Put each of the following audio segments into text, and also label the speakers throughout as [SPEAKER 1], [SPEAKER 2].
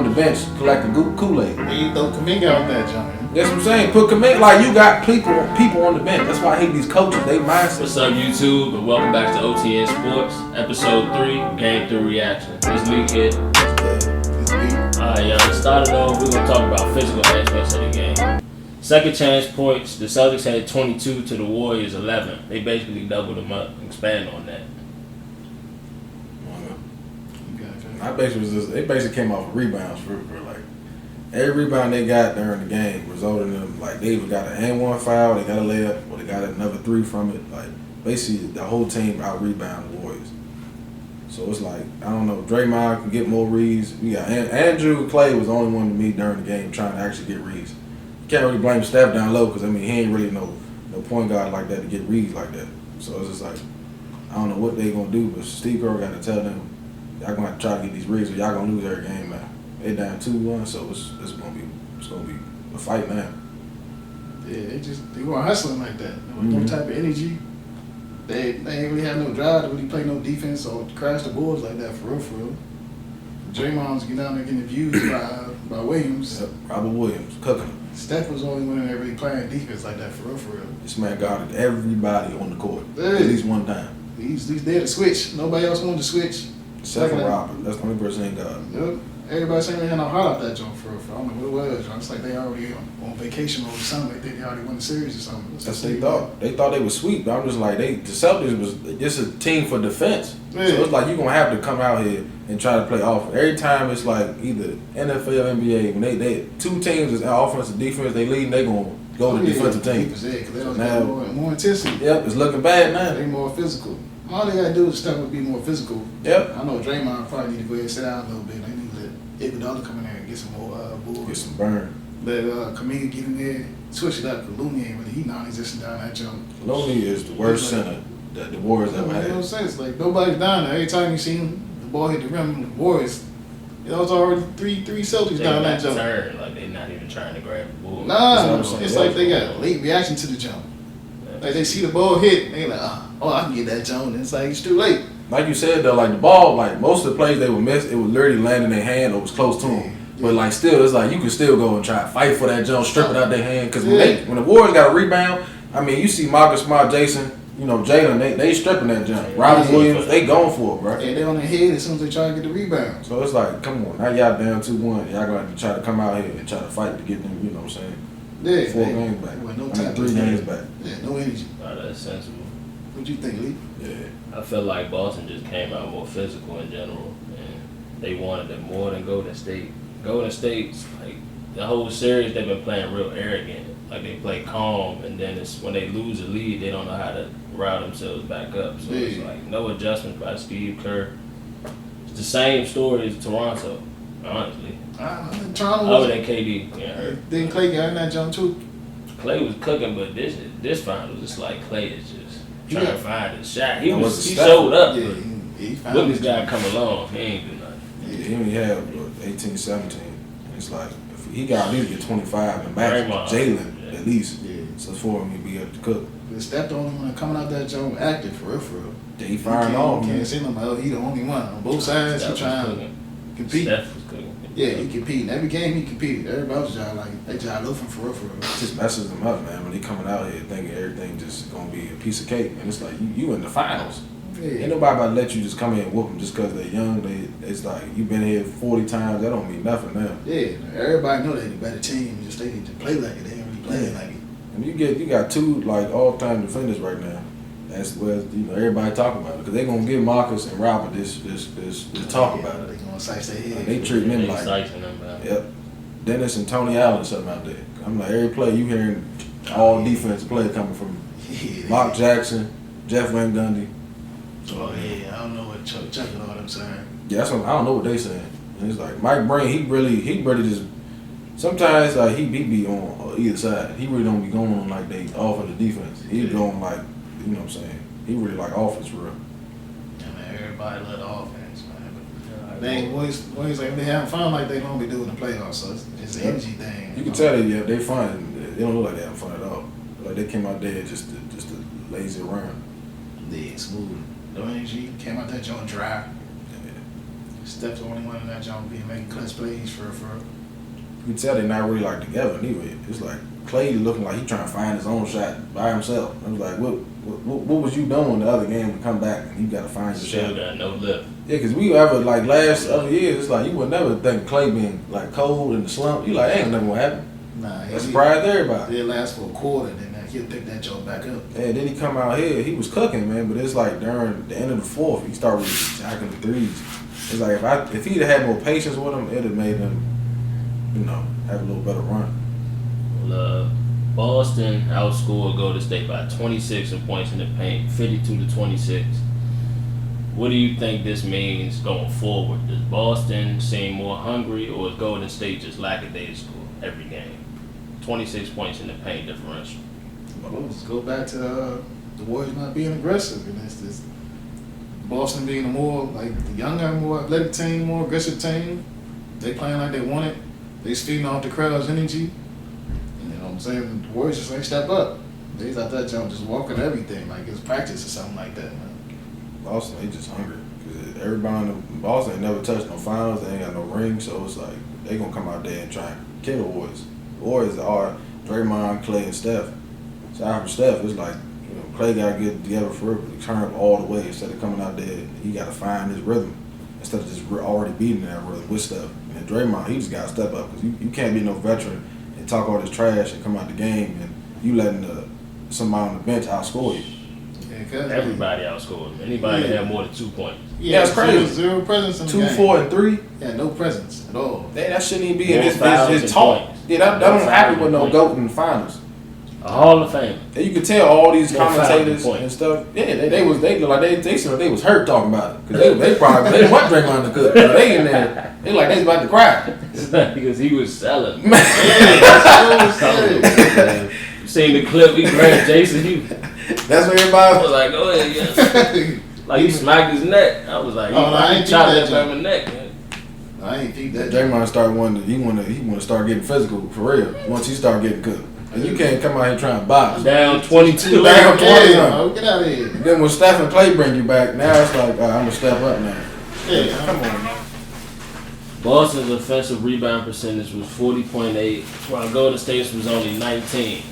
[SPEAKER 1] on the bench collecting Kool-Aid.
[SPEAKER 2] He throw Kaminga out that jump.
[SPEAKER 1] That's what I'm saying. Put Kaminga, like you got people on the bench. That's why I hate these coaches. They mindset.
[SPEAKER 3] What's up, YouTube? And welcome back to OTN Sports, Episode 3, Game 3 Reaction. This league hit. Alright, y'all. To start it off, we're going to talk about physical aspects of the game. Second chance points, the Celtics had 22 to the Warriors 11. They basically doubled them up. Expand on that.
[SPEAKER 1] They basically came off of rebounds for like every rebound they got during the game resulted in them like they either got an and one foul, they got a layup, or they got another three from it. Like basically the whole team out rebound the Warriors. So it's like I don't know, Draymond can get more reads. We got Andrew Clay was the only one to me during the game trying to actually get reads. You can't really blame Steph down low because I mean he ain't really no point guard like that to get reads like that. So it's just like I don't know what they gonna do, but Steve Kerr got to tell them. Y'all gonna have to try to get these reads, or y'all gonna lose every game now. They down 2-1, so it's gonna be a fight now.
[SPEAKER 2] Yeah, they weren't hustling like that. With no type of energy. They ain't really have no drive to really play no defense or crash the boards like that for real. Draymond was getting down there getting abused by Williams.
[SPEAKER 1] Yep, Robert Williams cooking them.
[SPEAKER 2] Steph was the only one that really playing defense like that for real.
[SPEAKER 1] This man guarded everybody on the court at least one time.
[SPEAKER 2] He's there to switch. Nobody else wanted to switch.
[SPEAKER 1] Except for Robert. That's the only person ain't got.
[SPEAKER 2] Yep. Everybody saying they had no heart out that joint for real. I don't know what it was. It's like they already on vacation or something. They think they already won the series or something.
[SPEAKER 1] That's what they thought. They thought they was sweet, but I'm just like the Celtics was just a team for defense. Yeah. So it's like you're gonna have to come out here and try to play offense. Every time it's like either NFL, NBA, when they two teams is offense and defense, they lead, they gonna go to defensive team.
[SPEAKER 2] Because they got more intensity.
[SPEAKER 1] Yep, it's looking bad now.
[SPEAKER 2] They more physical. All they gotta do is step up and be more physical.
[SPEAKER 1] Yep.
[SPEAKER 2] I know Draymond probably need to go ahead and sit down a little bit. They need to let Iguodala come in there and get some more boards.
[SPEAKER 1] Get some burn.
[SPEAKER 2] Let Kaminga get in there, switch it up. Because Looney ain't really, he non-existent down that jump.
[SPEAKER 1] Looney is the worst center that the Warriors ever had.
[SPEAKER 2] You know what I'm saying? Like nobody's down there. Every time you see him, the ball hit the rim, the Warriors. It was already three Celtics down that jump.
[SPEAKER 3] Like they're not even trying to grab the ball.
[SPEAKER 2] Nah, it's like they got a late reaction to the jump. Like they see the ball hit, and they like, oh, I can get that jump. And it's like it's too late.
[SPEAKER 1] Like you said though, like the ball, like most of the plays they would miss, it would literally land in their hand or was close to them. Yeah. But like still, it's like you can still go and try to fight for that jump, strip it out their hand. Because when the Warriors got a rebound, I mean, you see Marcus Smart, Jason, Jalen, they stripping that jump. Robert Williams, they going for it, bro.
[SPEAKER 2] Yeah, they on their head as soon as they try to get the rebound.
[SPEAKER 1] So it's like, come on, now y'all down 2-1, y'all gonna have to try to come out here and try to fight to get them. You know what I'm saying?
[SPEAKER 2] Yeah,
[SPEAKER 1] 4 games back.
[SPEAKER 2] No time
[SPEAKER 1] 3 games back.
[SPEAKER 2] Yeah, no energy.
[SPEAKER 3] That's sensible.
[SPEAKER 2] What you think, Lee?
[SPEAKER 1] Yeah.
[SPEAKER 3] I feel like Boston just came out more physical in general, and they wanted it more than Golden State. Golden State's like the whole series they've been playing real arrogant. Like they play calm, and then it's when they lose a lead, they don't know how to rile themselves back up. So it's like no adjustments by Steve Kerr. It's the same story as Toronto, honestly. Other than KD getting hurt.
[SPEAKER 2] Then Clay got in that jump too.
[SPEAKER 3] Clay was cooking, but this finals, it's like Clay is just trying to find his shot. He showed up, but when this guy come along, he ain't do nothing.
[SPEAKER 1] Yeah, he only had 18, 17. It's like if he got at least get 25 and back Jalen at least. Yeah. So for him to be able to cook.
[SPEAKER 2] But Steph the only one coming out that jump active for real.
[SPEAKER 1] Yeah, he firing off.
[SPEAKER 2] Can't say nobody else. He the only one on both sides. He trying to compete.
[SPEAKER 3] Steph was cooking.
[SPEAKER 2] Yeah, he competing. Every game he competed. Everybody else they just loafing for real.
[SPEAKER 1] It just messes them up, man. When they coming out here thinking everything just gonna be a piece of cake, and it's like you in the finals. Yeah. Ain't nobody about to let you just come here and whoop them just because they're young. It's like you been here 40 times. That don't mean nothing now.
[SPEAKER 2] Yeah, everybody know they the better team. Just they need to play like it. They ain't really playing like it.
[SPEAKER 1] And you got 2 like all-time defenders right now. That's where everybody talking about it because they gonna give Marcus and Robert this talk about it.
[SPEAKER 2] They gonna size their head.
[SPEAKER 1] They treating them like yep. Dennis and Tony Allen something out there. I'm like every play you hearing all defensive play coming from Mark Jackson, Jeff Van Gundy.
[SPEAKER 2] Oh yeah, I don't know what Chuck and all them saying.
[SPEAKER 1] Yeah, that's what, I don't know what they saying. And it's like Mike Breen, he really just sometimes like he be on either side. He really don't be going on like they offense or defense. He going like you know what I'm saying. He really like offense for real.
[SPEAKER 2] Yeah, man, everybody love the offense, man. But they always like they having fun like they normally do in the playoffs. So it's an energy thing.
[SPEAKER 1] You can tell they fun. They don't look like they having fun at all. Like they came out there just to lazy around.
[SPEAKER 2] Yeah, smooth. No energy. Came out there joint dry.
[SPEAKER 1] Yeah.
[SPEAKER 2] Steph the only one in that jump being making clutch plays for real.
[SPEAKER 1] You can tell they're not really like together anyway. It's like Clay looking like he trying to find his own shot by himself. I was like, what was you doing the other game to come back and you got to find your
[SPEAKER 3] Still
[SPEAKER 1] shot?
[SPEAKER 3] got no lift.
[SPEAKER 1] Yeah, because we ever like last other years, it's like you would never think Clay being like cold in the slump. You like, ain't nothing gonna happen.
[SPEAKER 2] Nah,
[SPEAKER 1] That surprised everybody.
[SPEAKER 2] It lasts for a quarter, then he'll pick that joke back up.
[SPEAKER 1] And then he come out here, he was cooking, man. But it's like during the end of the fourth, he started jacking the threes. It's like if he'd have had more patience with him, it'd have made him, have a little better run.
[SPEAKER 3] Boston outscored Golden State by 26 in points in the paint, 52-26. What do you think this means going forward? Does Boston seem more hungry, or is Golden State just lackadaisical every game? 26 points in the paint differential.
[SPEAKER 2] Well, let's go back to the Warriors not being aggressive, and it's this Boston being a more the younger, more athletic team, more aggressive team. They playing like they want it. They feeding off the crowd's energy. You know what I'm saying? The Warriors just ain't step up. They out that jump just walking everything like it's practice or something like that, man.
[SPEAKER 1] Boston, they just hungry. Cause everybody in Boston ain't never touched no finals. They ain't got no ring, so it's like they gonna come out there and try and kill the Warriors. The Warriors are Draymond, Clay, and Steph. So after Steph, it's like Clay gotta get together for it, turn up all the way instead of coming out there. He gotta find his rhythm instead of just already beating that rhythm with Steph. And Draymond, he just gotta step up because you can't be no veteran and talk all this trash and come out the game and you letting somebody on the bench outscore you.
[SPEAKER 3] Everybody outscored him. Anybody that had more than 2 points.
[SPEAKER 2] Yeah,
[SPEAKER 1] it's crazy.
[SPEAKER 2] Zero presence in the
[SPEAKER 1] 2,
[SPEAKER 2] game.
[SPEAKER 1] 4, and 3.
[SPEAKER 2] Yeah, no presence at all.
[SPEAKER 1] That shouldn't even be in
[SPEAKER 3] More
[SPEAKER 1] his
[SPEAKER 3] fouls than
[SPEAKER 1] talk.
[SPEAKER 3] points.
[SPEAKER 1] Yeah, that
[SPEAKER 3] More
[SPEAKER 1] don't happen
[SPEAKER 3] fouls
[SPEAKER 1] with
[SPEAKER 3] than
[SPEAKER 1] no
[SPEAKER 3] points.
[SPEAKER 1] GOAT in the finals.
[SPEAKER 3] A Hall of Fame.
[SPEAKER 1] And you could tell all these
[SPEAKER 3] More fouls than
[SPEAKER 1] commentators
[SPEAKER 3] points.
[SPEAKER 1] and stuff. Yeah, they look like they said they was hurt talking about it because they probably they want Draymond to cook. So they in there, they like they was about to cry.
[SPEAKER 3] Because he was selling.
[SPEAKER 2] Yeah, that's what I'm saying.
[SPEAKER 3] You seen the clip? He grabbed Jason. He
[SPEAKER 1] That's what
[SPEAKER 3] I
[SPEAKER 1] everybody.
[SPEAKER 3] was like, go ahead, yeah. Like he smacked his neck. I was like,
[SPEAKER 2] Oh, no, I
[SPEAKER 3] he
[SPEAKER 2] ain't
[SPEAKER 3] chopped
[SPEAKER 2] think
[SPEAKER 3] that
[SPEAKER 2] that,
[SPEAKER 3] my neck. Man.
[SPEAKER 2] I ain't peeped that.
[SPEAKER 1] Draymond started wanting he want to start getting physical for real once he start getting cooked. And you can't come out here trying to box.
[SPEAKER 3] Down 22.
[SPEAKER 1] Down 20.
[SPEAKER 2] Yeah, get out of here.
[SPEAKER 1] Then when Steph and Clay bring you back, now it's like I'm gonna step up now.
[SPEAKER 2] Yeah,
[SPEAKER 1] Come on, man.
[SPEAKER 3] Boston's offensive rebound percentage was 40.8, while Golden State's was only 19.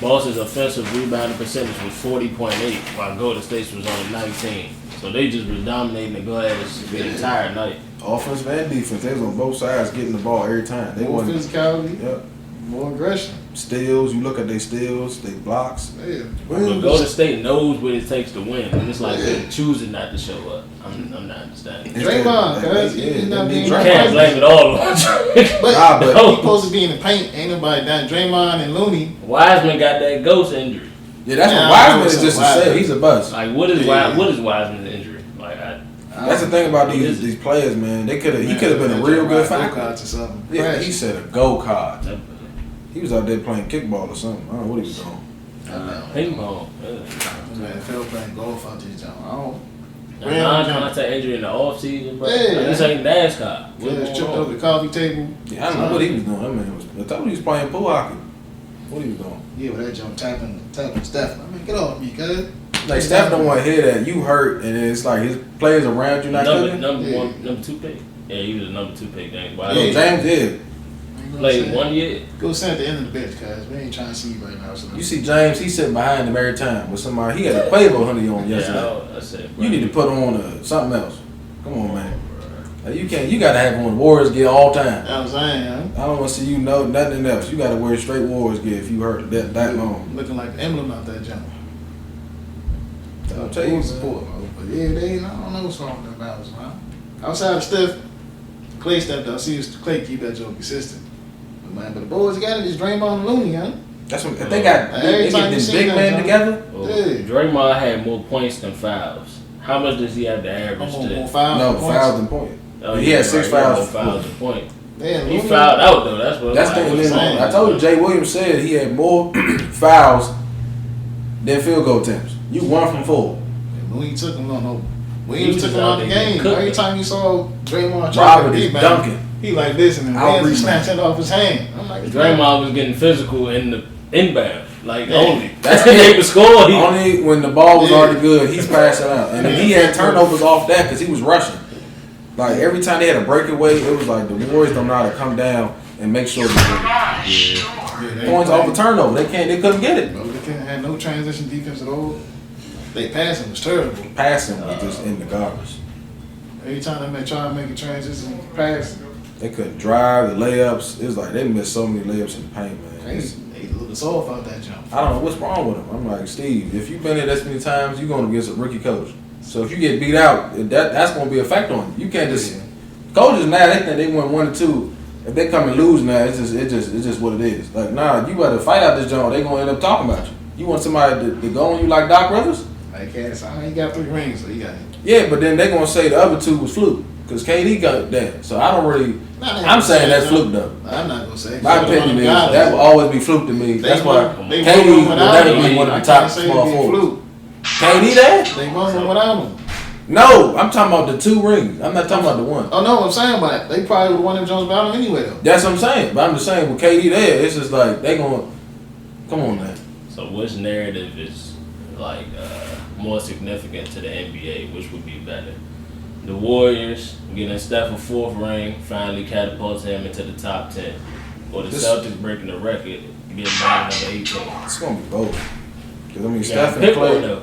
[SPEAKER 3] Boston's offensive rebounding percentage was 40.8, while Golden State's was only 19. So they just was dominating the glass the entire night.
[SPEAKER 1] Offense and defense, they was on both sides getting the ball every time. They
[SPEAKER 2] more
[SPEAKER 1] wasn't.
[SPEAKER 2] physicality,
[SPEAKER 1] Yep.
[SPEAKER 2] more aggression.
[SPEAKER 1] Steals, you look at their steals, they blocks.
[SPEAKER 2] Yeah.
[SPEAKER 3] But Golden State knows what it takes to win, and it's like they're choosing not to show up. I'm not understanding.
[SPEAKER 2] Draymond, cuz he's not being
[SPEAKER 3] You can't blame it all on
[SPEAKER 2] But
[SPEAKER 1] but-
[SPEAKER 2] he supposed to be in the paint. Ain't nobody down. Draymond and Looney.
[SPEAKER 3] Wiseman got that ghost injury.
[SPEAKER 1] Yeah, that's
[SPEAKER 2] Yeah,
[SPEAKER 1] what
[SPEAKER 2] I
[SPEAKER 1] Wiseman
[SPEAKER 2] know
[SPEAKER 1] is
[SPEAKER 2] some
[SPEAKER 1] just to
[SPEAKER 2] Wiseman.
[SPEAKER 1] say. He's a bust.
[SPEAKER 3] Like, what is
[SPEAKER 2] Yeah.
[SPEAKER 3] what is Wiseman's injury? Like,
[SPEAKER 1] That's the thing about these players, man. He could have been a real good factor.
[SPEAKER 2] or something.
[SPEAKER 1] Yeah,
[SPEAKER 2] Crash.
[SPEAKER 1] he said a go card.
[SPEAKER 3] that,
[SPEAKER 1] He was out there playing kickball or something. I don't know what he was doing.
[SPEAKER 3] ping pong.
[SPEAKER 2] Man, Phil playing golf out this joint. I don't.
[SPEAKER 3] A non-contact injury in the off season, bro.
[SPEAKER 2] Yeah.
[SPEAKER 3] Like, this ain't NASCAR.
[SPEAKER 2] Yeah,
[SPEAKER 3] What's
[SPEAKER 2] tripped
[SPEAKER 3] going
[SPEAKER 2] over
[SPEAKER 3] on?
[SPEAKER 2] the coffee table.
[SPEAKER 1] Yeah, I don't know what he was doing. That man was. I thought he was playing pool hockey. What he was doing?
[SPEAKER 2] Yeah, with that jump tapping Steph. I mean, get off me, cuz.
[SPEAKER 1] Like Steph don't want to hear that you hurt, and it's like his players around you not cooking.
[SPEAKER 3] Number 2 pick. Yeah, he was a number 2 pick. James
[SPEAKER 1] Yo,
[SPEAKER 3] Wiseman.
[SPEAKER 1] James did.
[SPEAKER 3] Played 1 year.
[SPEAKER 2] Go sit at the end of the bench, cuz. We ain't trying to see you right now. So
[SPEAKER 1] You see James, he's sitting behind him every time with somebody. He had a Quavo hoodie on yesterday.
[SPEAKER 3] Yeah, I said, bro.
[SPEAKER 1] You need to put on something else. Come on, man. Like, you can't. You gotta have on Warriors gear all time.
[SPEAKER 2] You know what I'm saying, huh?
[SPEAKER 1] I don't want to see you know nothing else. You gotta wear straight Warriors gear if you hurt that long.
[SPEAKER 2] Looking like the emblem out that jump.
[SPEAKER 1] I'll tell you,
[SPEAKER 2] Support, bro. But yeah, I don't know what's wrong with them battles, man. Outside of Steph, Clay stepped up. See, Clay keep that joke consistent. But the boys got it. It's Draymond and Looney, huh?
[SPEAKER 1] That's what they got.
[SPEAKER 2] Every
[SPEAKER 1] They
[SPEAKER 2] time
[SPEAKER 1] get
[SPEAKER 2] you
[SPEAKER 1] this
[SPEAKER 2] see
[SPEAKER 1] big
[SPEAKER 2] that,
[SPEAKER 1] man
[SPEAKER 2] John.
[SPEAKER 1] together.
[SPEAKER 3] Well,
[SPEAKER 2] Yeah.
[SPEAKER 3] Draymond had more points than fouls. How much does he have to average
[SPEAKER 2] More
[SPEAKER 3] today?
[SPEAKER 2] fouls.
[SPEAKER 1] No
[SPEAKER 2] points.
[SPEAKER 1] fouls and point.
[SPEAKER 3] Oh,
[SPEAKER 1] He had 6
[SPEAKER 3] right, he had
[SPEAKER 1] fouls.
[SPEAKER 3] more fouls than point.
[SPEAKER 2] Yeah,
[SPEAKER 3] He
[SPEAKER 2] Looney-
[SPEAKER 3] fouled out though. That's what.
[SPEAKER 1] That's the
[SPEAKER 3] like,
[SPEAKER 1] thing.
[SPEAKER 2] saying.
[SPEAKER 1] I told you, Jay Williams said he had more fouls than field goal attempts. You 1 from 4.
[SPEAKER 2] Looney took him on no.
[SPEAKER 3] He
[SPEAKER 2] Williams
[SPEAKER 3] was
[SPEAKER 2] took him
[SPEAKER 3] out
[SPEAKER 2] out the
[SPEAKER 3] there getting
[SPEAKER 2] game.
[SPEAKER 3] cooked.
[SPEAKER 2] Every time you saw Draymond try
[SPEAKER 1] Robert
[SPEAKER 2] to
[SPEAKER 1] is
[SPEAKER 2] rebound,
[SPEAKER 1] dunking.
[SPEAKER 2] he like this, and then
[SPEAKER 1] Out
[SPEAKER 2] Williams
[SPEAKER 1] rebound.
[SPEAKER 2] snatched it off his hand. I'm like,
[SPEAKER 3] Draymond was getting physical in the inbound, like
[SPEAKER 2] Yeah.
[SPEAKER 3] only.
[SPEAKER 1] That's
[SPEAKER 3] That's
[SPEAKER 1] it.
[SPEAKER 3] he was scoring.
[SPEAKER 1] Only when the ball was
[SPEAKER 2] Yeah.
[SPEAKER 1] already good, he's passing out, and then he had turnovers off that because he was rushing. Like every time they had a breakaway, it was like the Warriors don't know how to come down and make sure that points off a turnover. They couldn't get it.
[SPEAKER 2] No, they couldn't have no transition defense at all. They passing was terrible.
[SPEAKER 1] Passing was just in the garbage.
[SPEAKER 2] Every time they try to make a transition pass,
[SPEAKER 1] They couldn't drive the layups. It was like they missed so many layups in the paint, man.
[SPEAKER 2] they looked us off out that jump.
[SPEAKER 1] I don't know what's wrong with them. I'm like, Steve, if you've been here this many times, you're going against a rookie coach. So if you get beat out, that's going to be a effect on you. You can't just coaches now. They think they win 1 or 2. If they come and lose now, it's just what it is. Like, nah, you better fight out this joint. They gonna end up talking about you. You want somebody to go on you like Doc Rivers?
[SPEAKER 2] Like, he got 3 rings, so he got it.
[SPEAKER 1] Yeah, but then they gonna say the other 2 was fluke because KD got that. So I don't really. I'm saying that's fluke though.
[SPEAKER 2] I'm not gonna say.
[SPEAKER 1] My opinion is that will always be fluke to me. That's why KD will never be one of the top small forwards. KD there?
[SPEAKER 2] They won without him.
[SPEAKER 1] No, I'm talking about the 2 rings. I'm not talking about the 1.
[SPEAKER 2] Oh no, I'm saying, but they probably would have won them Jones without him anyway though.
[SPEAKER 1] That's what I'm saying. But I'm just saying with KD there, it's just like they gonna come on now.
[SPEAKER 3] So which narrative is like more significant to the NBA? Which would be better? The Warriors getting Steph a 4th ring, finally catapults him into the top 10, or the Celtics breaking the record, getting down number 18.
[SPEAKER 1] It's gonna be both. Because I mean, Steph and Clay.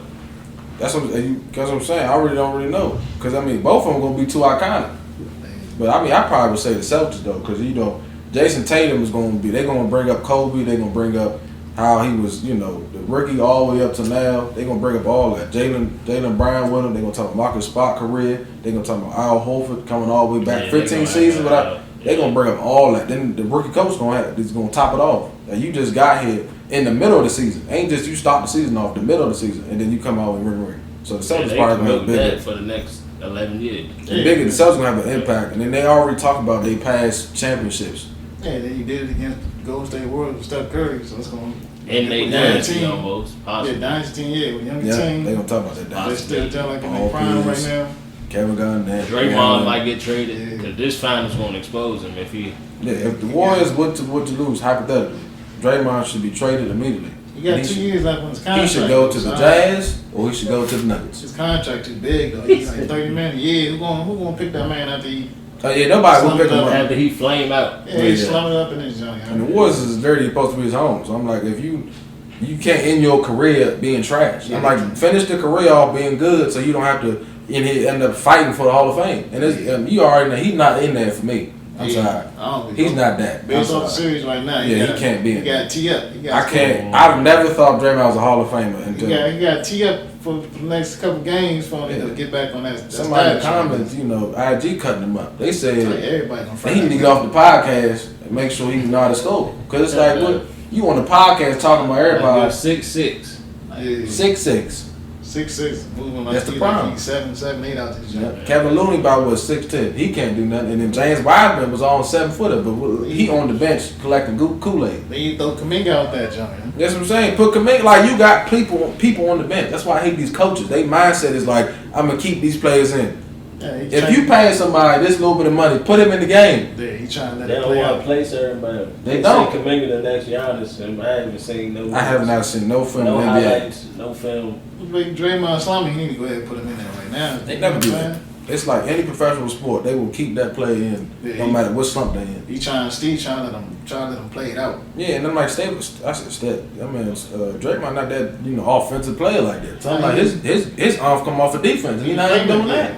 [SPEAKER 1] That's what I'm saying. I really don't really know. Because I mean, both of them gonna be too iconic. But I mean, I probably would say the Celtics though, because Jason Tatum is gonna be. They're gonna bring up Kobe. They're gonna bring up how he was, the rookie all the way up to now. They're gonna bring up all that. Jaylen Brown with him. They're gonna talk about Marcus Smart career. They're gonna talk about Al Horford coming all the way back 15 seasons without. They're gonna bring up all that. Then the rookie coach is gonna top it off. Like, you just got here in the middle of the season. Ain't just you start the season off the middle of the season and then you come out and ring. So the Celtics probably gonna have bigger
[SPEAKER 3] for the next 11 years.
[SPEAKER 1] Bigger. The Celtics gonna have an impact, and then they already talked about they past championships.
[SPEAKER 2] Yeah, then you did it against Golden State Warriors with Steph Curry, so it's gonna.
[SPEAKER 3] And they dynasty almost possible.
[SPEAKER 2] Yeah, dynasty team. With younger team.
[SPEAKER 1] They gonna talk about that dynasty.
[SPEAKER 2] They're still like in their prime right now.
[SPEAKER 1] Kevin Garnett.
[SPEAKER 3] Draymond might get traded because this finals gonna expose him if he.
[SPEAKER 1] Yeah, if the Warriors were to lose hypothetically, Draymond should be traded immediately.
[SPEAKER 2] He got 2 years left on his contract.
[SPEAKER 1] He should go to the Jazz or he should go to the Nuggets.
[SPEAKER 2] His contract too big though. He's like $30 million. Yeah, who gonna pick that man after he?
[SPEAKER 1] Yeah, nobody will pick him up
[SPEAKER 3] after he flame out.
[SPEAKER 2] Yeah, he slumped up in his junk.
[SPEAKER 1] And the Warriors is dirty supposed to be his home. So I'm like, if you can't end your career being trash. I'm like, finish the career off being good so you don't have to end up fighting for the Hall of Fame. And you already know he's not in there for me. I'm sorry. He's not that.
[SPEAKER 2] Based off the series right now,
[SPEAKER 1] he can't be in there.
[SPEAKER 2] He got tee up.
[SPEAKER 1] I can't. I've never thought Draymond was a Hall of Famer until
[SPEAKER 2] he got tee up for the next couple games for him to get back on that.
[SPEAKER 1] Somebody in the comments, IG cutting him up. They said
[SPEAKER 2] everybody gonna
[SPEAKER 1] he need to get off the podcast and make sure he know how to score. Because it's like, what you on the podcast talking about everybody?
[SPEAKER 3] 6'6".
[SPEAKER 1] 6'6".
[SPEAKER 2] 6'6", moving like
[SPEAKER 1] that's the problem.
[SPEAKER 2] He's 7'8" out this job.
[SPEAKER 1] Kevin Looney about was 6'10". He can't do nothing. And then James Wiseman was on 7-footer, but he on the bench collecting Kool-Aid.
[SPEAKER 2] They throw Kuminga out that jump, man.
[SPEAKER 1] That's what I'm saying. Put Kuminga, like, you got people on the bench. That's why I hate these coaches. Their mindset is like, I'm gonna keep these players in.
[SPEAKER 2] Yeah,
[SPEAKER 1] if you pay somebody this little bit of money, put him in the game.
[SPEAKER 2] Yeah, he trying to let
[SPEAKER 3] they
[SPEAKER 2] it
[SPEAKER 3] don't
[SPEAKER 2] play
[SPEAKER 3] want
[SPEAKER 2] out.
[SPEAKER 3] to play certain, but
[SPEAKER 1] they don't.
[SPEAKER 3] Say Kuminga the next Giannis, and I haven't seen no.
[SPEAKER 1] I have not seen no film
[SPEAKER 3] no
[SPEAKER 1] in the NBA.
[SPEAKER 3] highlights, no film.
[SPEAKER 2] Like Draymond Slummy, he need to go ahead and put him in there right now.
[SPEAKER 1] They never do that. It's like any professional sport, they will keep that play in, no matter what slump they in.
[SPEAKER 2] Steve trying to let them play it out.
[SPEAKER 1] Yeah, and I'm like, I said, Steph. I mean, Draymond not that offensive player like that. So I'm like, his arms come off of defense, and he's not even doing that.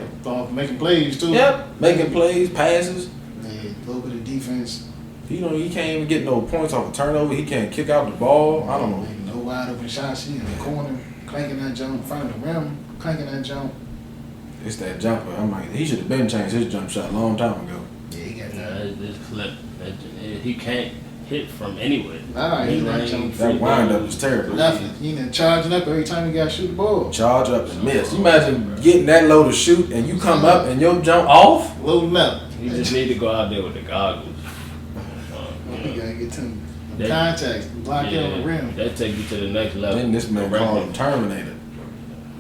[SPEAKER 2] Making plays too.
[SPEAKER 1] Yep, making plays, passes.
[SPEAKER 2] Yeah, a little bit of defense.
[SPEAKER 1] He can't even get no points off a turnover. He can't kick out the ball. I don't know.
[SPEAKER 2] Making no wide open shots. He in the corner, clanking that jump in front of the rim, clanking that jump.
[SPEAKER 1] It's that jumper. I'm like, he should have been changed his jump shot a long time ago.
[SPEAKER 2] Yeah, he got
[SPEAKER 3] this clip. He can't hit from anywhere.
[SPEAKER 1] That windup was terrible.
[SPEAKER 2] Nothing. He ain't charging up every time he got to shoot the ball.
[SPEAKER 1] Charge up and miss. You imagine getting that low to shoot and you come up and your jump off?
[SPEAKER 2] Loading up.
[SPEAKER 3] You just need to go out there with the goggles.
[SPEAKER 2] You gotta get to the contacts, block it on the rim.
[SPEAKER 3] That take you to the next level.
[SPEAKER 1] Then this man called him Terminator.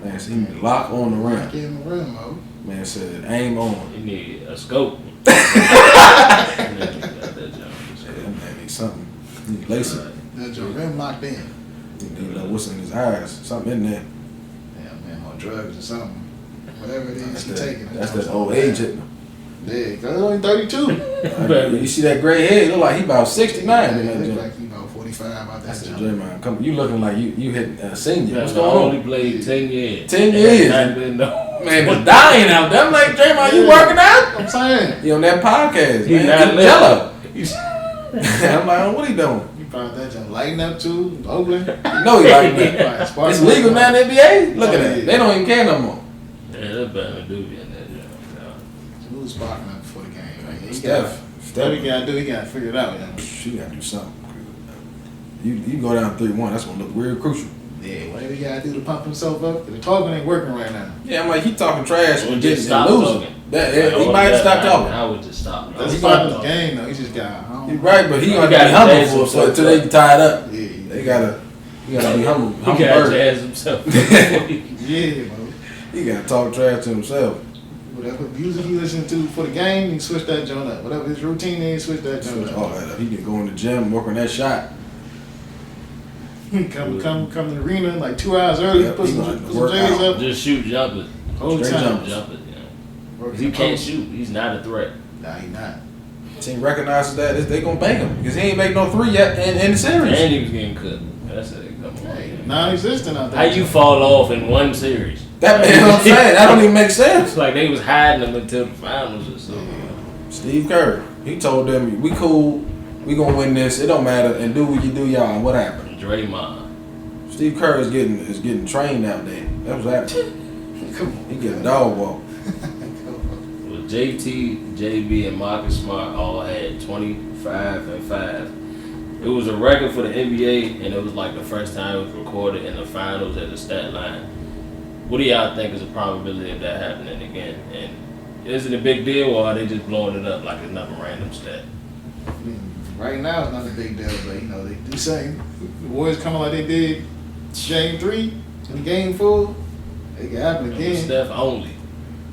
[SPEAKER 1] Man said he need to lock on the rim.
[SPEAKER 2] Lock in the rim, mo.
[SPEAKER 1] Man said aim on.
[SPEAKER 3] You need a scope.
[SPEAKER 1] That man need something. He need laser.
[SPEAKER 2] That's your rim locked in.
[SPEAKER 1] He need to know what's in his eyes. Something in there.
[SPEAKER 2] Yeah, man, on drugs or something. Whatever it is he's taking.
[SPEAKER 1] That's that old age hitting him.
[SPEAKER 2] Yeah, 'cause he's only 32.
[SPEAKER 1] You see that gray head? Look like he about 69 in that
[SPEAKER 2] He
[SPEAKER 1] gym.
[SPEAKER 2] look like he about 45 out
[SPEAKER 1] I
[SPEAKER 2] that
[SPEAKER 1] said,
[SPEAKER 2] jump.
[SPEAKER 1] Draymond, come, you looking like you hit a senior.
[SPEAKER 3] Man,
[SPEAKER 1] What's
[SPEAKER 3] I
[SPEAKER 1] going on?
[SPEAKER 3] only played 10 years.
[SPEAKER 1] 10 years.
[SPEAKER 3] Not been no.
[SPEAKER 1] Man, it's dying out there. I'm like, Draymond, you working out?
[SPEAKER 2] I'm saying.
[SPEAKER 1] You on that podcast,
[SPEAKER 3] He
[SPEAKER 1] man.
[SPEAKER 3] not
[SPEAKER 1] Eat Jello.
[SPEAKER 3] He's
[SPEAKER 1] I'm like, oh, what he doing?
[SPEAKER 2] You probably that jump lighting up too, Oakland.
[SPEAKER 1] You know he like that.
[SPEAKER 2] Probably
[SPEAKER 1] It's legal now in the NBA? Look at
[SPEAKER 2] Oh,
[SPEAKER 1] that.
[SPEAKER 2] yeah.
[SPEAKER 1] They don't even care no more.
[SPEAKER 3] Yeah, that's better than Doobie in that job.
[SPEAKER 2] Who was sparking up before the game? Like, he
[SPEAKER 1] Steph.
[SPEAKER 2] What he gotta do? He gotta figure it out. You know?
[SPEAKER 1] She got to do something. You go down 3-1, that's going to look real crucial.
[SPEAKER 2] Yeah, whatever he gotta do to pump himself up. The talking ain't working right now.
[SPEAKER 1] Yeah, I'm like, he talking trash
[SPEAKER 3] Or
[SPEAKER 1] and
[SPEAKER 3] just
[SPEAKER 1] getting
[SPEAKER 3] stop
[SPEAKER 1] losing.
[SPEAKER 3] talking.
[SPEAKER 1] He might have stopped talking.
[SPEAKER 3] I would just stop.
[SPEAKER 2] That's
[SPEAKER 3] He
[SPEAKER 2] part of
[SPEAKER 3] stopped
[SPEAKER 2] his
[SPEAKER 3] talking.
[SPEAKER 2] game though. He just got.
[SPEAKER 1] You're right, but he gonna
[SPEAKER 3] gotta
[SPEAKER 1] be humble
[SPEAKER 3] jazz
[SPEAKER 1] for
[SPEAKER 3] himself
[SPEAKER 1] until they get tied up.
[SPEAKER 2] Yeah,
[SPEAKER 1] They gotta be humble.
[SPEAKER 3] He
[SPEAKER 1] Humble
[SPEAKER 3] gotta
[SPEAKER 1] bird.
[SPEAKER 3] jazz himself.
[SPEAKER 2] yeah, bro.
[SPEAKER 1] He gotta talk trash to himself.
[SPEAKER 2] Whatever music he listen to for the game, he switch that joint up. Whatever his routine is, switch that joint
[SPEAKER 1] Switch all
[SPEAKER 2] up.
[SPEAKER 1] that up. He can go in the gym, work on that shot.
[SPEAKER 2] come to the arena like 2 hours early,
[SPEAKER 1] Yeah,
[SPEAKER 2] put
[SPEAKER 1] he
[SPEAKER 2] some
[SPEAKER 1] gonna
[SPEAKER 2] J's
[SPEAKER 1] work
[SPEAKER 2] up.
[SPEAKER 3] Just shoot jumpers.
[SPEAKER 2] Whole
[SPEAKER 1] Straight
[SPEAKER 2] time.
[SPEAKER 1] jumpers.
[SPEAKER 3] Yeah.
[SPEAKER 2] Work
[SPEAKER 3] He
[SPEAKER 2] the
[SPEAKER 3] can't
[SPEAKER 2] post.
[SPEAKER 3] shoot. He's not a threat.
[SPEAKER 2] Nah, he not.
[SPEAKER 1] Team recognizes that they gonna bank him because he ain't make no 3 yet in the series.
[SPEAKER 3] And he was getting cooked. That's it. Come on.
[SPEAKER 2] Hey,
[SPEAKER 3] man.
[SPEAKER 2] non-existent out there.
[SPEAKER 3] How you fall off in one series?
[SPEAKER 1] That man, what I'm saying, that don't even make sense.
[SPEAKER 3] It's like they was hiding him until the finals or something.
[SPEAKER 1] Steve Kerr, he told them, "We cool, we gonna win this. It don't matter, and do what you do, y'all." And what happened?
[SPEAKER 3] Draymond.
[SPEAKER 1] Steve Kerr is getting trained out there. That was happening.
[SPEAKER 2] Come
[SPEAKER 1] He getting dog walk.
[SPEAKER 3] Well, JT, JB, and Marcus Smart all had 25 and 5. It was a record for the NBA, and it was like the first time it was recorded in the finals as a stat line. What do y'all think is the probability of that happening again? And is it a big deal, or are they just blowing it up like it's another random stat?
[SPEAKER 2] Right now, it's not a big deal, but they do say the Warriors coming like they did Game 3 in Game 4. It can happen
[SPEAKER 3] It was
[SPEAKER 2] again.
[SPEAKER 3] Steph only.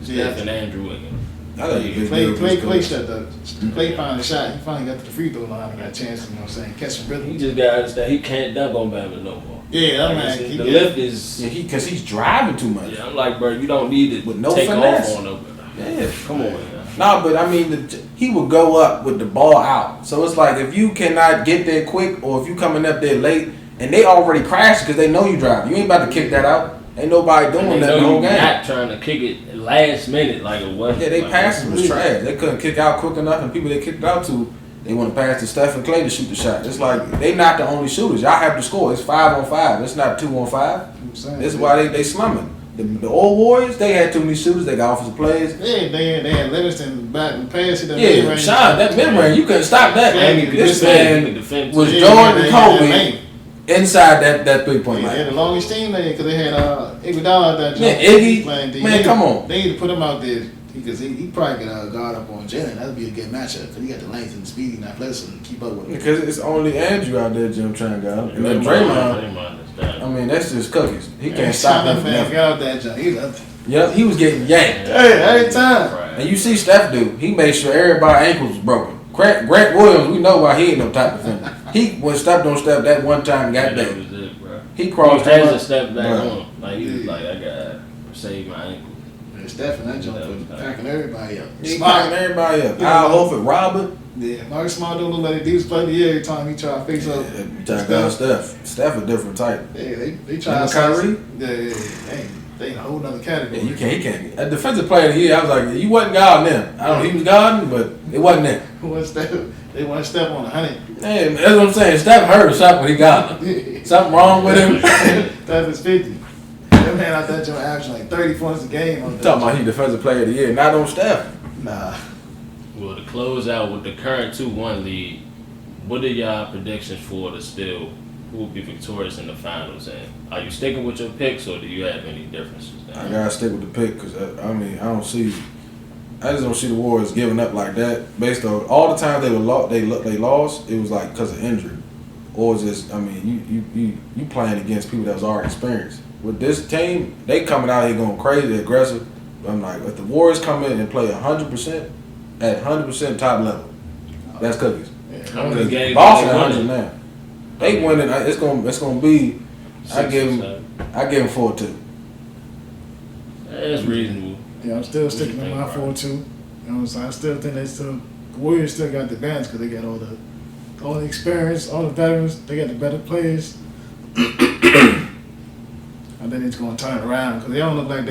[SPEAKER 2] Yeah.
[SPEAKER 3] Steph and Andrew Wiggins.
[SPEAKER 1] I think it's a big
[SPEAKER 2] Clay
[SPEAKER 1] deal for the Spurs.
[SPEAKER 2] shot though. Clay finally shot. He finally got to the free throw line and got a chance. You know what I'm saying? Catch some
[SPEAKER 3] He
[SPEAKER 2] rhythm.
[SPEAKER 3] just got to understand he can't dunk on Bama no more.
[SPEAKER 2] Yeah, that
[SPEAKER 3] Like,
[SPEAKER 2] man.
[SPEAKER 3] it's-
[SPEAKER 2] He
[SPEAKER 3] the
[SPEAKER 2] did.
[SPEAKER 3] lift is.
[SPEAKER 1] Yeah, because he's driving too much.
[SPEAKER 3] Yeah, I'm like, bro, you don't need to
[SPEAKER 1] With no
[SPEAKER 3] take
[SPEAKER 1] finesse.
[SPEAKER 3] off on them.
[SPEAKER 1] Yeah.
[SPEAKER 3] Come on, man.
[SPEAKER 1] No, but I mean, he would go up with the ball out. So it's like if you cannot get there quick, or if you coming up there late, and they already crashed because they know you driving. You ain't about to kick that out. Ain't nobody doing
[SPEAKER 3] And
[SPEAKER 1] that
[SPEAKER 3] they
[SPEAKER 1] the
[SPEAKER 3] know
[SPEAKER 1] whole
[SPEAKER 3] you're
[SPEAKER 1] game.
[SPEAKER 3] not trying to kick it last minute like it was.
[SPEAKER 1] Yeah, they
[SPEAKER 3] like,
[SPEAKER 1] passes was trash. They couldn't kick out quick enough, and people they kicked out to, they want to pass to Steph and Clay to shoot the shot. It's like they not the only shooters. Y'all have to score. It's 5-on-5. It's not 2-on-5. This is why they slumming. The old Warriors, they had too many shooters. They got offensive plays.
[SPEAKER 2] Yeah, they had Livingston back and pass it.
[SPEAKER 1] Yeah, Sean, that mid range, you couldn't stop that.
[SPEAKER 3] And you can
[SPEAKER 1] This
[SPEAKER 3] defend,
[SPEAKER 1] man
[SPEAKER 3] you can defend
[SPEAKER 1] was
[SPEAKER 3] too.
[SPEAKER 1] Jordan and Kobe inside that 3-point
[SPEAKER 2] They had
[SPEAKER 1] line.
[SPEAKER 2] the longest team there because they had Iguodala out there.
[SPEAKER 1] Man, Iggy,
[SPEAKER 2] playing D.
[SPEAKER 1] man, come on.
[SPEAKER 2] They need to put him out there because he probably could guard up on Jalen. That'd be a good matchup because he got the length and speed and athleticism to keep up with him.
[SPEAKER 1] Because it's only Andrew out there, Jim, trying to go. And then
[SPEAKER 3] Draymond
[SPEAKER 1] Draymond,
[SPEAKER 3] is down.
[SPEAKER 1] I mean, that's just cookies. He
[SPEAKER 2] Man,
[SPEAKER 1] can't stop
[SPEAKER 2] that
[SPEAKER 1] him from
[SPEAKER 2] man
[SPEAKER 1] nothing.
[SPEAKER 2] got out that jump. He loved it.
[SPEAKER 1] Yep, he was getting yanked.
[SPEAKER 2] Hey, every time.
[SPEAKER 1] And you see Steph do, he made sure everybody's ankles was broken. Grant Williams, we know why he ain't no type of defender. He when stepped on Steph that one time and got
[SPEAKER 3] That
[SPEAKER 1] back.
[SPEAKER 3] was it, bro.
[SPEAKER 1] He crossed
[SPEAKER 3] He
[SPEAKER 1] him
[SPEAKER 3] has to
[SPEAKER 1] up.
[SPEAKER 3] step back
[SPEAKER 1] Right.
[SPEAKER 3] on. Like he was like, I gotta save my ankle.
[SPEAKER 2] And Steph and that jump was packing everybody up.
[SPEAKER 1] He
[SPEAKER 2] Smart.
[SPEAKER 1] packing everybody up.
[SPEAKER 2] Yeah.
[SPEAKER 1] Al Horford, Robert.
[SPEAKER 2] Yeah, Marcus Smart don't look like the dudes play the year every time he try to fix up.
[SPEAKER 1] Yeah, you talking about Steph. Steph a different type.
[SPEAKER 2] Yeah, they try
[SPEAKER 1] And
[SPEAKER 2] to
[SPEAKER 1] Kyrie?
[SPEAKER 2] Yeah, they in a whole nother category.
[SPEAKER 1] Yeah, he can't. A defensive player of the year, I was like, you wasn't guarding them. I don't know, he was guarding, but it wasn't them.
[SPEAKER 2] One step, they want to step on 100.
[SPEAKER 1] Hey, that's what I'm saying. Steph hurt a shot when he got him. Something wrong with him.
[SPEAKER 2] That is 50. That man out there doing averaging like 30 points a game. On that.
[SPEAKER 1] Talking about he defensive player of the year, not on Steph.
[SPEAKER 2] Nah.
[SPEAKER 3] Well, to close out with the current 2-1 lead, what are y'all predictions for the still who will be victorious in the finals? And are you sticking with your picks, or do you have any differences?
[SPEAKER 1] I gotta stick with the pick because I just don't see the Warriors giving up like that. Based on all the times they lost, it was like because of injury, or just you playing against people that was already experienced. With this team, they coming out here going crazy, aggressive. I'm like, if the Warriors come in and play 100% at 100% top level, that's cookies.
[SPEAKER 3] How many games
[SPEAKER 1] Boston
[SPEAKER 3] are they
[SPEAKER 1] 100
[SPEAKER 3] winning?
[SPEAKER 1] now. They winning. It's gonna be. I give them 4-2.
[SPEAKER 3] That's reasonable.
[SPEAKER 2] Yeah, I'm still sticking with my 4-2. You know what I'm saying? I still think the Warriors still got the advantage because they got all the experience, all the veterans. They got the better players. And then it's going to turn around because they don't look like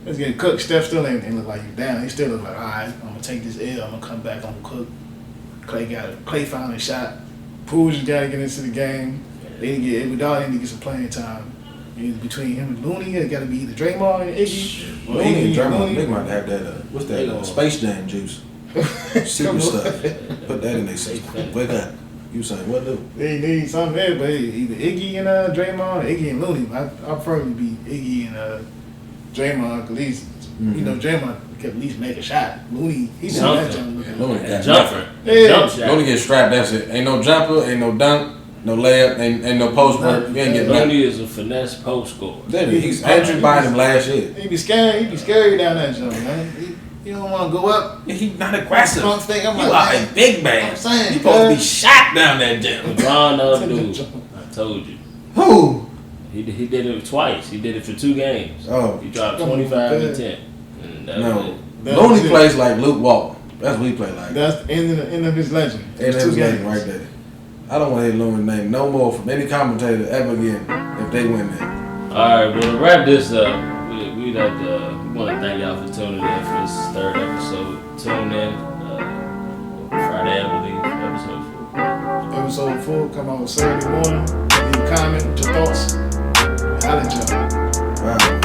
[SPEAKER 2] it's getting cooked. Steph still ain't look like you down. He still look like, all right, I'm going to take this L. I'm going to come back. I'm going to cook. Clay found a shot. Poole just got to get into the game. They need to get some playing time. Either between him and Looney, it got to be either Draymond and Iggy.
[SPEAKER 1] Looney and Draymond, they might have that, what's that, Space Jam juice. Super stuff. Put that in their system. Wake up. You saying what do?
[SPEAKER 2] They need something there, but either Iggy and Draymond or Iggy and Looney. I'd probably be Iggy and Draymond at least. You know, Draymond could at least make a shot. Looney, he's not that jumper.
[SPEAKER 1] Looney got
[SPEAKER 3] jumper.
[SPEAKER 2] Yeah.
[SPEAKER 3] Jump shot.
[SPEAKER 1] Looney get strapped, that's it. Ain't no jumper, ain't no dunk, no layup, ain't no post work. You ain't getting nothing.
[SPEAKER 3] Looney is a finesse post scorer.
[SPEAKER 1] He's Andrew by him last year.
[SPEAKER 2] He be scary down that jump, man. You don't want to go up.
[SPEAKER 1] He's not aggressive.
[SPEAKER 2] I'm like,
[SPEAKER 1] You are a big man.
[SPEAKER 2] I'm saying,
[SPEAKER 1] You supposed to be shot down that jump.
[SPEAKER 3] LeBron other dude. I told you.
[SPEAKER 1] Who?
[SPEAKER 3] He did it twice. He did it for 2 games.
[SPEAKER 1] Oh.
[SPEAKER 3] He dropped 25 and 10. And that was
[SPEAKER 1] No.
[SPEAKER 3] it.
[SPEAKER 1] Looney plays like Luke Walton. That's what he play like.
[SPEAKER 2] That's the end of his legend.
[SPEAKER 1] And that's legend right there. I don't want to hear Looney's name no more from any commentator ever again if they win that.
[SPEAKER 3] All right, well, to wrap this up, we want to thank y'all for tuning in for this 3rd episode. Tune in Friday, I believe, episode 4.
[SPEAKER 2] Episode 4 come out Saturday morning. Leave a comment with your thoughts. Holla at y'all.
[SPEAKER 1] Wow.